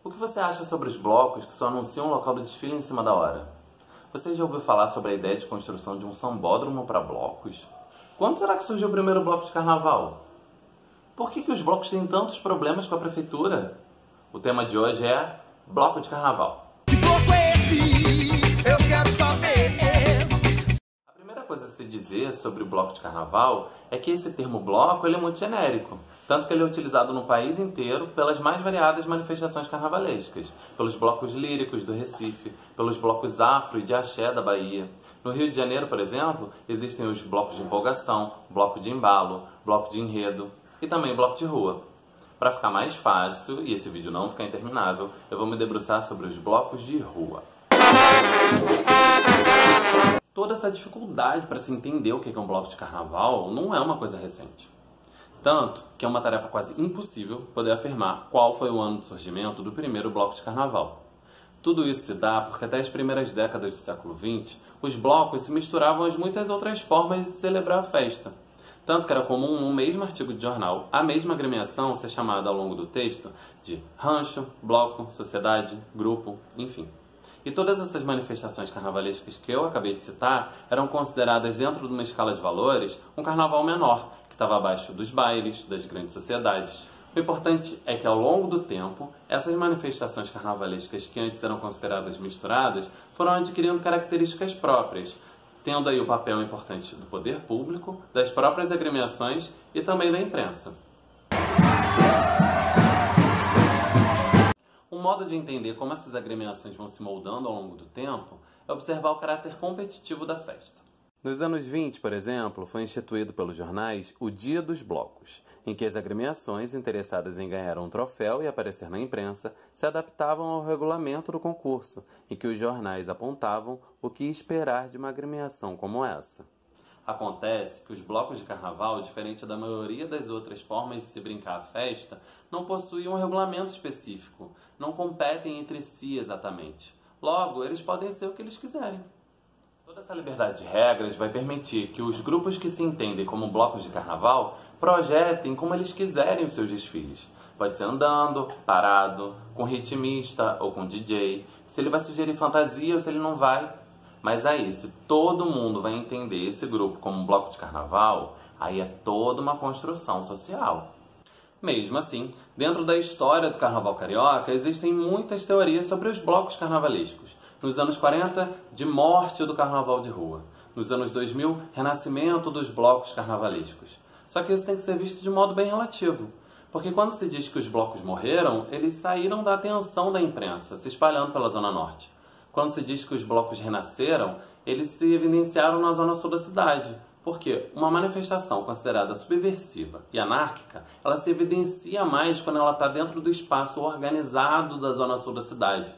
O que você acha sobre os blocos que só anunciam o local do desfile em cima da hora? Você já ouviu falar sobre a ideia de construção de um sambódromo para blocos? Quando será que surgiu o primeiro bloco de carnaval? Por que os blocos têm tantos problemas com a prefeitura? O tema de hoje é bloco de carnaval. Que bloco é esse? Eu quero saber. A primeira coisa a se dizer sobre o bloco de carnaval é que esse termo bloco ele é muito genérico, tanto que ele é utilizado no país inteiro pelas mais variadas manifestações carnavalescas, pelos blocos líricos do Recife, pelos blocos afro e de axé da Bahia. No Rio de Janeiro, por exemplo, existem os blocos de empolgação, bloco de embalo, bloco de enredo e também bloco de rua. Para ficar mais fácil e esse vídeo não ficar interminável, eu vou me debruçar sobre os blocos de rua. Toda essa dificuldade para se entender o que é um bloco de carnaval não é uma coisa recente. Tanto que é uma tarefa quase impossível poder afirmar qual foi o ano de surgimento do primeiro bloco de carnaval. Tudo isso se dá porque até as primeiras décadas do século XX, os blocos se misturavam às muitas outras formas de celebrar a festa. Tanto que era comum no mesmo artigo de jornal a mesma agremiação ser chamada ao longo do texto de rancho, bloco, sociedade, grupo, enfim. E todas essas manifestações carnavalescas que eu acabei de citar eram consideradas dentro de uma escala de valores um carnaval menor, que estava abaixo dos bailes, das grandes sociedades. O importante é que ao longo do tempo, essas manifestações carnavalescas que antes eram consideradas misturadas foram adquirindo características próprias, tendo aí o papel importante do poder público, das próprias agremiações e também da imprensa. Um modo de entender como essas agremiações vão se moldando ao longo do tempo é observar o caráter competitivo da festa. Nos anos 20, por exemplo, foi instituído pelos jornais o Dia dos Blocos, em que as agremiações interessadas em ganhar um troféu e aparecer na imprensa se adaptavam ao regulamento do concurso, em que os jornais apontavam o que esperar de uma agremiação como essa. Acontece que os blocos de carnaval, diferente da maioria das outras formas de se brincar a festa, não possuem um regulamento específico, não competem entre si exatamente. Logo, eles podem ser o que eles quiserem. Toda essa liberdade de regras vai permitir que os grupos que se entendem como blocos de carnaval projetem como eles quiserem os seus desfiles. Pode ser andando, parado, com ritmista ou com DJ, se ele vai sugerir fantasia ou se ele não vai. Mas aí, se todo mundo vai entender esse grupo como um bloco de carnaval, aí é toda uma construção social. Mesmo assim, dentro da história do carnaval carioca, existem muitas teorias sobre os blocos carnavalescos. Nos anos 40, de morte do carnaval de rua. Nos anos 2000, renascimento dos blocos carnavalescos. Só que isso tem que ser visto de modo bem relativo. Porque quando se diz que os blocos morreram, eles saíram da atenção da imprensa, se espalhando pela Zona Norte. Quando se diz que os blocos renasceram, eles se evidenciaram na Zona Sul da cidade. Porque uma manifestação considerada subversiva e anárquica, ela se evidencia mais quando ela está dentro do espaço organizado da Zona Sul da cidade.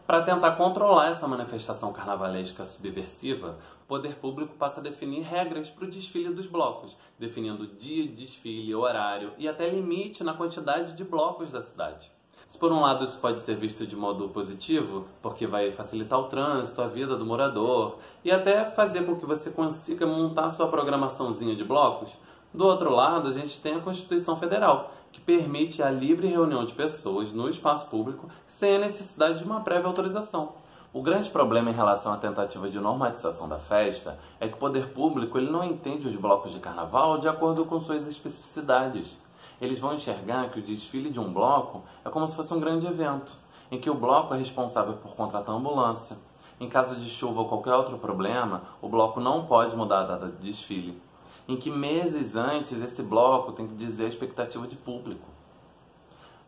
Para tentar controlar essa manifestação carnavalesca subversiva, o poder público passa a definir regras para o desfile dos blocos, definindo dia de desfile, horário e até limite na quantidade de blocos da cidade. Se por um lado isso pode ser visto de modo positivo, porque vai facilitar o trânsito, a vida do morador, e até fazer com que você consiga montar sua programaçãozinha de blocos, do outro lado a gente tem a Constituição Federal, que permite a livre reunião de pessoas no espaço público sem a necessidade de uma prévia autorização. O grande problema em relação à tentativa de normatização da festa é que o poder público ele não entende os blocos de carnaval de acordo com suas especificidades. Eles vão enxergar que o desfile de um bloco é como se fosse um grande evento, em que o bloco é responsável por contratar ambulância. Em caso de chuva ou qualquer outro problema, o bloco não pode mudar a data de desfile. Em que meses antes esse bloco tem que dizer a expectativa de público.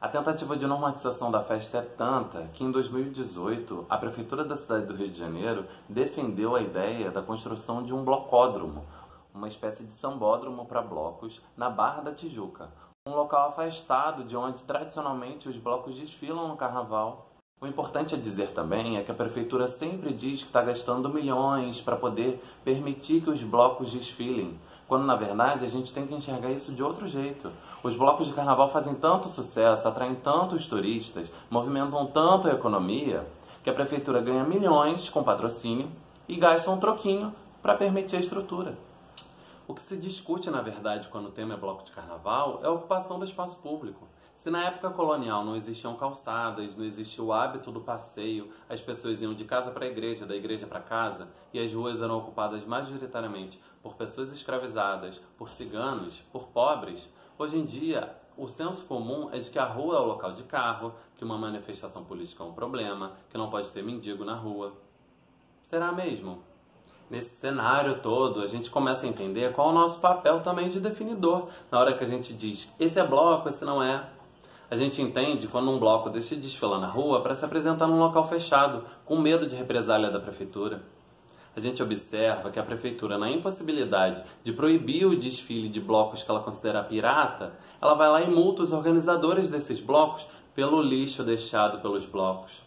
A tentativa de normatização da festa é tanta que em 2018 a Prefeitura da cidade do Rio de Janeiro defendeu a ideia da construção de um blocódromo, uma espécie de sambódromo para blocos na Barra da Tijuca, um local afastado de onde tradicionalmente os blocos desfilam no carnaval. O importante a dizer também é que a Prefeitura sempre diz que está gastando milhões para poder permitir que os blocos desfilem, quando na verdade a gente tem que enxergar isso de outro jeito. Os blocos de carnaval fazem tanto sucesso, atraem tantos turistas, movimentam tanto a economia, que a Prefeitura ganha milhões com patrocínio e gasta um troquinho para permitir a estrutura. O que se discute, na verdade, quando o tema é bloco de carnaval, é a ocupação do espaço público. Se na época colonial não existiam calçadas, não existia o hábito do passeio, as pessoas iam de casa para a igreja, da igreja para casa, e as ruas eram ocupadas majoritariamente por pessoas escravizadas, por ciganos, por pobres, hoje em dia o senso comum é de que a rua é o local de carro, que uma manifestação política é um problema, que não pode ter mendigo na rua. Será mesmo? Nesse cenário todo, a gente começa a entender qual é o nosso papel também de definidor. Na hora que a gente diz, esse é bloco, esse não é. A gente entende quando um bloco decide desfilar na rua para se apresentar num local fechado, com medo de represália da prefeitura. A gente observa que a prefeitura, na impossibilidade de proibir o desfile de blocos que ela considera pirata, ela vai lá e multa os organizadores desses blocos pelo lixo deixado pelos blocos.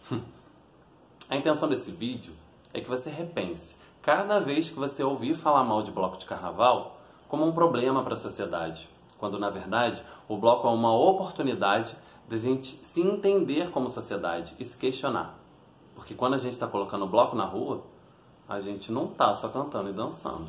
A intenção desse vídeo é que você repense, cada vez que você ouvir falar mal de bloco de carnaval, como um problema para a sociedade, quando na verdade o bloco é uma oportunidade de a gente se entender como sociedade e se questionar. Porque quando a gente está colocando o bloco na rua, a gente não está só cantando e dançando.